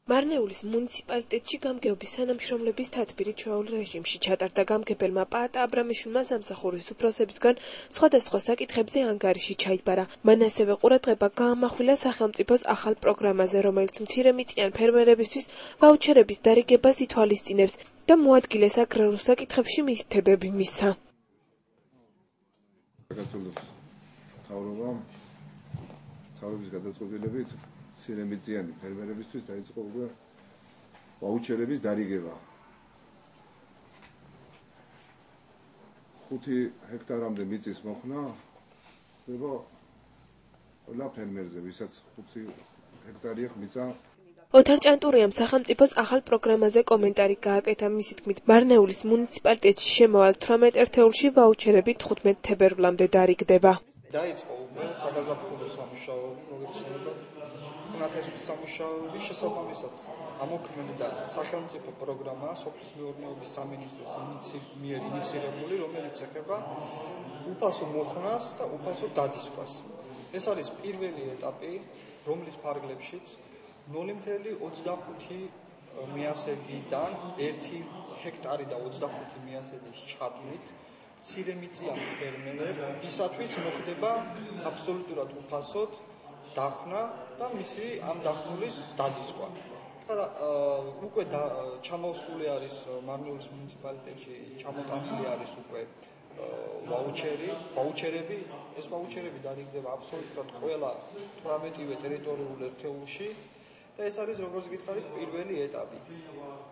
მარნეულის მუნიციპალიტეტში გამგეობის თანამშრომლების თათბირი ჩვეულ რეჟიმში ჩატარდა. გამგებელმა პაატა აბრამიშვილმა სამსახურის უფროსებისგან სხვადასხვა საკითხებზე ანგარიში ჩაიბარა. მან ასევე ყურადღება გაამახვილა სახელმწიფოს ახალ პროგრამაზე, რომელიც მცირემიწიან ფერმერებისთვის ვაუჩერების დარიგებას ითვალისწინებს და მოადგილეს აგრარულ საკითხებში მითითებები მისცა. თავრობის გადაწყვეტილებით მცირემიწიანი ფერმერებისთვის დაიწყო უკვე ვაუჩერების დარიგება. 5 ჰექტარამდე მიწის მოხსნა ხდება ყველა ფერმერზე, ვისაც 5 ჰექტარი აქვს მიწა. ოთარ ჭანტურიამ სახელმწიფოს ახალ პროგრამაზე კომენტარი გააკეთა. მისი თქმით, მარნეულის მუნიციპალიტეტში შემავალ 18 ერთეულში ვაუჩერები 15 თებერვლამდე დარიგდება. დაიწყო უკვე საგაზაფხულო სამუშაოები, მოგეხსენებათ, ხნათესვის სამუშაოების შესაბამისად ამოქმედდა სახელმწიფო პროგრამა სოფლის მეურნეობის სამინისტროს მიერ ინიცირებული, რომელიც ეხება უფასო მოხვნას და უფასო დადისკვას. ეს არის პირველი ეტაპი, რომლის ფარგლებშიც 0,25 მიასედიდან 1 ჰექტარი და 25 მიასედის ჩათვლით მცირემიწიან ფერმერებისათვის მოხდება აბსოლუტურად უფასოდ დახმნა და მისი ამ დახმულის დადისკვა. უკვე ჩამოსული არის მარნეულის მუნიციპალიტეტში, ჩამოტანილი არის უკვე ვაუჩერები. ეს ვაუჩერები დარიგდება აბსოლუტურად ყველა 18-ვე ტერიტორიულ ერთეულში და ეს არის, როგორც გითხარით, პირველი ეტაპი.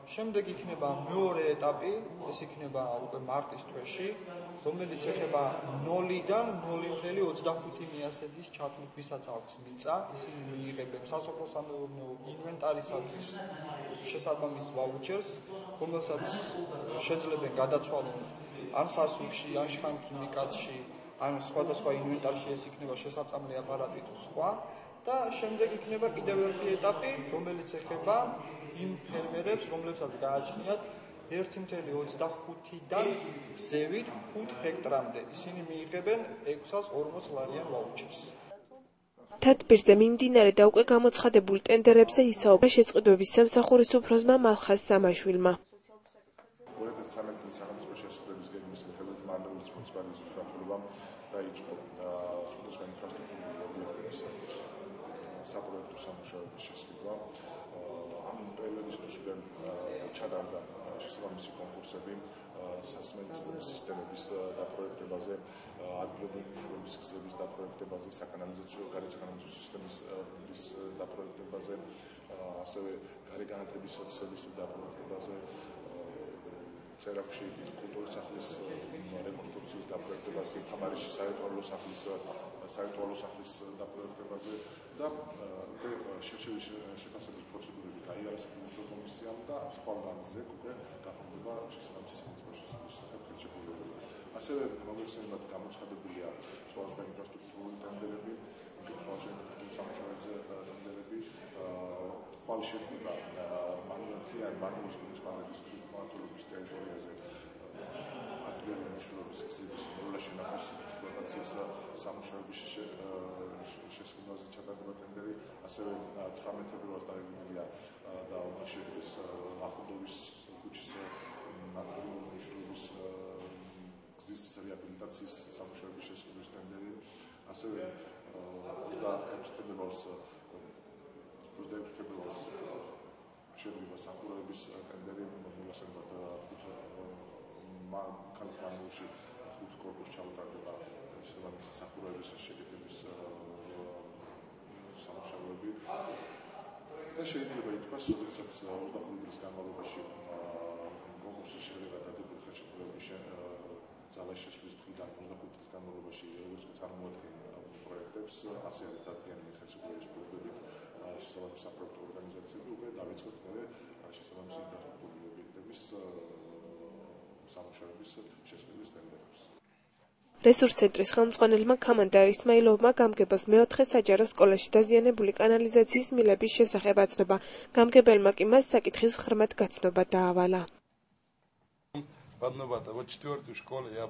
შემდეგ იქნება მეორე ეტაპი, ეს იქნება უკვე მარტის თვეში, რომელიც ეხება 0-დან 0,25 მიასედის ჩათვლით, ვისაც აქვს მიწა, ისინი მიიღებენ სასოფლო-სამეურნეო ინვენტარისათვის შესაბამის ვაუჩერს, რომელსაც შეძლებენ გადაცვალონ ან სასუქში, ან შხამქიმიკატში, ან სხვადასხვა ინვენტარში, ეს იქნება შესაწამლი აპარატი თუ სხვა. და შემდეგ იქნება კიდევ ერთი ეტაპი, რომელიც ეხება იმ ფერმერებს, რომლებსაც გააჩნიათ 1,25-დან ზევით 5 ჰექტრამდე. ისინი მიიღებენ 640 ლარიან ვაუჩერს. თათბირზე მიმდინარე და უკვე გამოცხადებულ ტენდერებზე ისაუბრა შესყიდვების სამსახურის უფროსმა მალხაზ სამაშვილმა. 2013 წლის სახელმწიფო შესყიდვების გეგმის მიხედვით მარნეულის მუნიციპალიტეტის მმართველობამ დაიწყო სხვადასხვა ინფრასტრუქტურული ობიექტების საპროექტო სამუშაოების შესყიდვა. ამ პერიოდისთვის ჩატარდა შესაბამისი კონკურსები სასმელი სისტემების დაპროექტებაზე, ადგილობრივი მუშაობის გზების დაპროექტებაზე, საკანალიზაციო სისტემის დაპროექტებაზე, ასევე გარეგანათების სოციალების დაპროექტებაზე, წერაქვში კულტურის სახლის რეკონსტრუქციის დაპროექტებაზე, თამარიში საერთო სახლის დაპროექტებაზე და შერჩევის შეფასების პროცედურები გაიარა საკონკურსო კომისიამ და სხვაგანზე უკვე გაფორმდება შესაბამისი სახელმწიფო ხელშეკრულებები. ასევე მოგეხსენებათ, გამოცხადებულია სხვადასხვა ინფრასტრუქტურული ტენდერები, სამუშაოებზე ტენდერები, ხვალ შედგება მარნეულის მუნიციპალიტეტის მმართველობის ტერიტორიაზე ადგილობრივი მუშაობის გზების ნოლა-შენახვის ექსპლუატაციის სამუშაოების შესყიდვაზე ჩატარდება ტენდერი, ასევე 18 ფებრუარს დაიწყება და უნდა შედგეს ახუდოვის ქუჩის ადგილობრივი მუშაობის გზის რეაბილიტაციის სამუშაოების შესყიდვის ტენდერი, ასევე 26 ფებრუარს შედგება სახურავების ტენდერი, მოგეხსენებათ, ქალაქ მარნეულში 5 კორპუსში ჩამოტარდება შესაბამისი სახურავების შეკეთების სამუშაოები და შეიძლება ითქვას, როდესაც 25 წლის განმავლობაში კონკურსის შედეგად დადებულ ხელშეკრულების ძალაში შესვლის დღიდან 25 წლის განმავლობაში როგორც წარმოადგენენ პროექტებს, ასე არის დადგენილი ხელშეკრულების პროექტებით შესაბამისი საპროექტო ორგანიზაციები უკვე დავიწყოთ შესაბამისი ინფრასტრუქტურული ობიექტების სამუშაოების შესყიდვის ტენდერებს. რესურს ცენტრის ხელმძღვანელმა ქამანდარ ისმაილოვმა გამგებელს მეოთხე საჯარო სკოლაში დაზიანებული კანალიზაციის მილების შესახებ აცნობა. გამგებელმა კი მას საკითხის ღრმად გაცნობა დაავალა. Одно вот 4-й школе я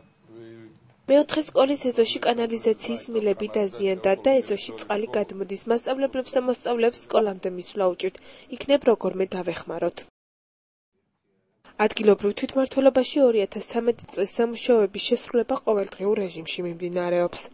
მეოთხე სკოლის ეზოში კანალიზაციის მილები დაზიანდა და ეზოში წყალი გადმოდის. მასწავლებლებს და მოსწავლეებს სკოლამდე მისვლა უჭირთ. იქნებ როგორმე დავეხმაროთ. ადგილობრივ თვითმმართველობაში 2013 წლის სამუშაოების შესრულება ყოველდღიურ რეჟიმში მიმდინარეობს.